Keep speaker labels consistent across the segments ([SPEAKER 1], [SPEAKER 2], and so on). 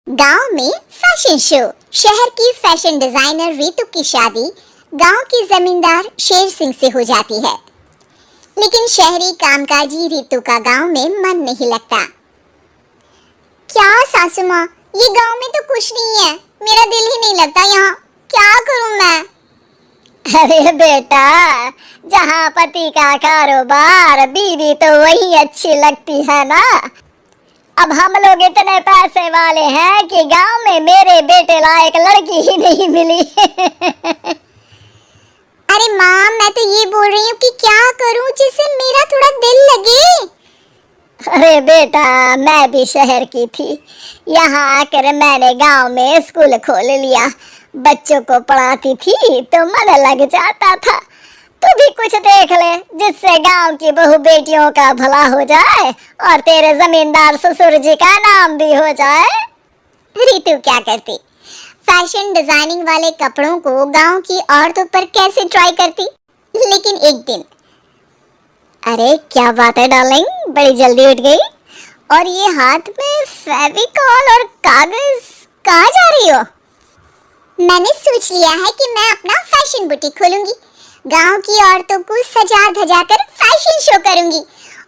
[SPEAKER 1] गांव में fashion show. शहर की फैशन डिजाइनर रितु की शादी गांव के जमींदार शेर सिंह से हो जाती है। लेकिन शहरी कामकाजी रितु का गांव में मन नहीं लगता। क्या सासू माँ, ये गांव में तो कुछ नहीं है, मेरा दिल ही नहीं लगता यहाँ, क्या करूँ मैं?
[SPEAKER 2] अरे बेटा, जहाँ पति का कारोबार, बीवी तो वही अच्छी लगती है ना। अब हम लोग इतने पैसे वाले हैं कि गांव में मेरे बेटे लायक लड़की ही नहीं मिली।
[SPEAKER 1] अरे माँ, मैं तो ये बोल रही हूँ कि क्या करूँ जिससे मेरा थोड़ा दिल लगे।
[SPEAKER 2] अरे बेटा, मैं भी शहर की थी, यहाँ आकर मैंने गांव में स्कूल खोल लिया। बच्चों को पढ़ाती थी तो मन लग जाता था। तू भी कुछ देख ले जिससे गांव की बहू बेटियों का भला हो जाए और तेरे जमींदार ससुर जी का नाम भी हो जाए।
[SPEAKER 1] रितु क्या करती? फैशन डिजाइनिंग वाले कपड़ों को गांव की औरतों पर कैसे ट्राई करती। लेकिन एक दिन,
[SPEAKER 2] अरे क्या बात है डार्लिंग, बड़ी जल्दी उठ गई। और ये हाथ में फेविकॉल और कागज, कहाँ जा रही हो?
[SPEAKER 1] मैंने सोच लिया है कि मैं अपना फैशन बुटीक खोलूंगी। गांव की औरतों को सजा धजा कर फैशन शो करूंगी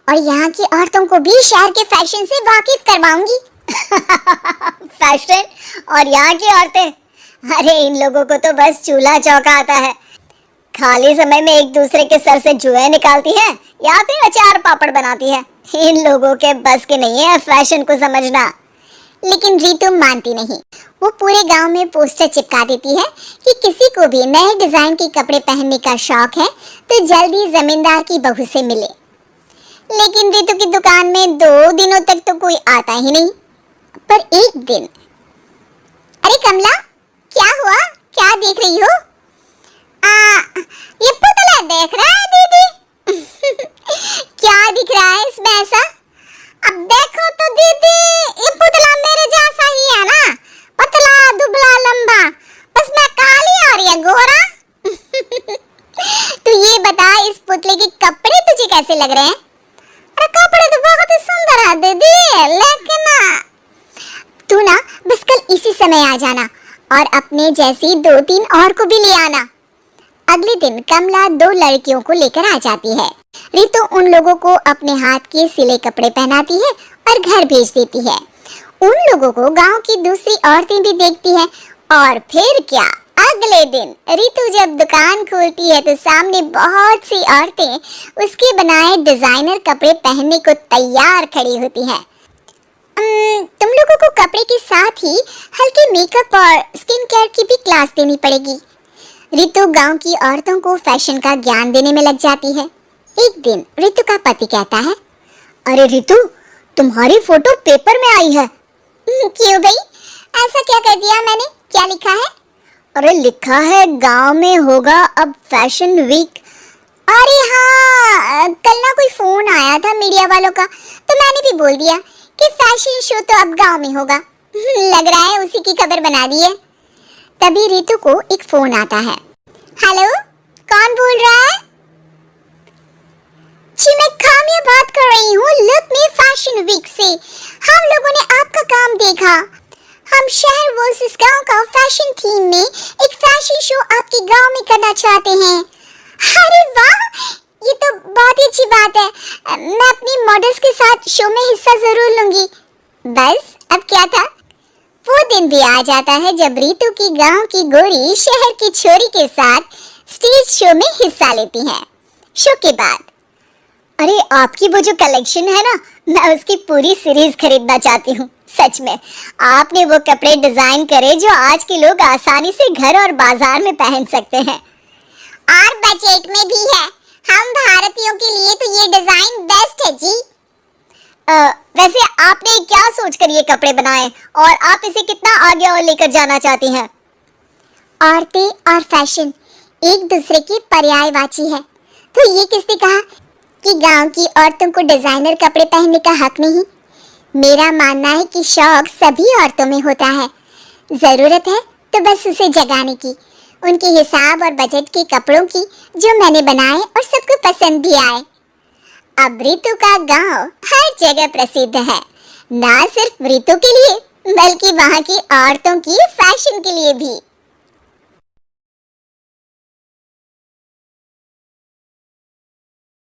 [SPEAKER 1] और यहाँ की औरतों को भी शहर के फैशन से वाकिफ करवाऊंगी।
[SPEAKER 2] फैशन और यहाँ की औरतें, अरे इन लोगों को तो बस चूल्हा चौका आता है। खाली समय में एक दूसरे के सर से जुए निकालती है या फिर अचार पापड़ बनाती है। इन लोगों के बस के नहीं है फैशन को समझना।
[SPEAKER 1] लेकिन रितु मानती नहीं। वो पूरे गांव में पोस्टर चिपका देती है कि किसी को भी नए डिजाइन के कपड़े पहनने का शौक है तो जल्दी जमींदार की बहू से मिले। लेकिन रितु की दुकान में 2 दिनों तक तो कोई आता ही नहीं। पर एक दिन, अरे कमला, क्या हुआ? क्या देख रही हो? ये पुतला देख रहा है दीदी। क्या दिख रहा है इसमें ऐसा? अब देखो तो दीदी, ये पुतला मेरे जैसा ही है ना, पतला दुबला लंबा, बस मैं काली और ये गोरा। तो ये बता, इस पुतले के कपड़े तुझे कैसे लग रहे हैं? अरे कपड़े तो बहुत ही सुंदर है दीदी, लेकिन तू ना बस कल इसी समय आ जाना और अपने जैसी 2-3 और को भी ले आना। अगले दिन कमला 2 लड़कियों को लेकर आ जाती है। रितु उन लोगों को अपने हाथ के सिले कपड़े पहनाती है और घर भेज देती है। उन लोगों को गांव की दूसरी औरतें भी देखती हैं। और फिर क्या, अगले दिन रितु जब दुकान खोलती है तो सामने बहुत सी औरतें उसके बनाए डिजाइनर कपड़े पहनने को तैयार खड़ी होती हैं। तुम लोगों को कपड़े के साथ ही हल्के मेकअप और स्किन केयर की भी क्लास देनी पड़ेगी। रितु गांव की औरतों को फैशन का ज्ञान देने में लग जाती है। एक दिन रितु का पति कहता है,
[SPEAKER 2] अरे रितु, तुम्हारी फोटो पेपर में आई है।
[SPEAKER 1] क्यों भाई, ऐसा क्या कर दिया मैंने? क्या लिखा है?
[SPEAKER 2] अरे लिखा है गांव में होगा अब फैशन वीक।
[SPEAKER 1] अरे हाँ, कल ना कोई फोन आया था मीडिया वालों का, तो मैंने भी बोल दिया कि फैशन शो तो अब गांव में होगा। लग रहा है उसी की खबर बना दी है। तभी रितु को एक फोन आता है। हेलो, कौन बोल रहा है? जी मैं काम्या बात कर रही हूँ लुक में फैशन वीक से। हम लोगों ने आपका काम देखा। हम शहर वर्सेस गांव का फैशन थीम में एक फैशन शो आपके गांव में करना चाहते हैं। अरे वाह, ये तो बहुत ही अच्छी बात है। मैं अपनी मॉडल्स के साथ शो में हिस्सा जरूर लूंगी। बस अब क्या था, वो दिन भी आ जाता है जब रितु की गांव की गोरी शहर की छोरी के साथ स्टेज शो में हिस्सा लेती है। शो के बाद,
[SPEAKER 2] अरे आपकी वो जो कलेक्शन है ना, मैं उसकी पूरी सीरीज खरीदना चाहती हूँ। सच में आपने वो कपड़े डिजाइन करे जो आज के लोग आसानी से घर और बाजार में पहन सकते हैं
[SPEAKER 1] और बजट में भी है। हम भारतीयों के लिए तो ये डिजाइन बेस्ट है जी।
[SPEAKER 2] वैसे आपने क्या सोचकर ये कपड़े बनाए और आप इसे कितना आगे और लेकर जाना चाहती हैं?
[SPEAKER 1] औरतें और फैशन एक दूसरे के पर्यायवाची है। तो ये किसने कहा कि गांव की औरतों को डिजाइनर कपड़े पहनने का हक नहीं? मेरा मानना है कि शौक सभी औरतों में होता है। जरूरत है तो बस उसे जगाने की, उनके हिसाब और बजट के कपड़ों की जो मैंने बनाए और सबको पसंद भी आए। अब रितु का गांव हर जगह प्रसिद्ध है, ना सिर्फ रितु के लिए बल्कि वहाँ की औरतों की फैशन के लिए भी।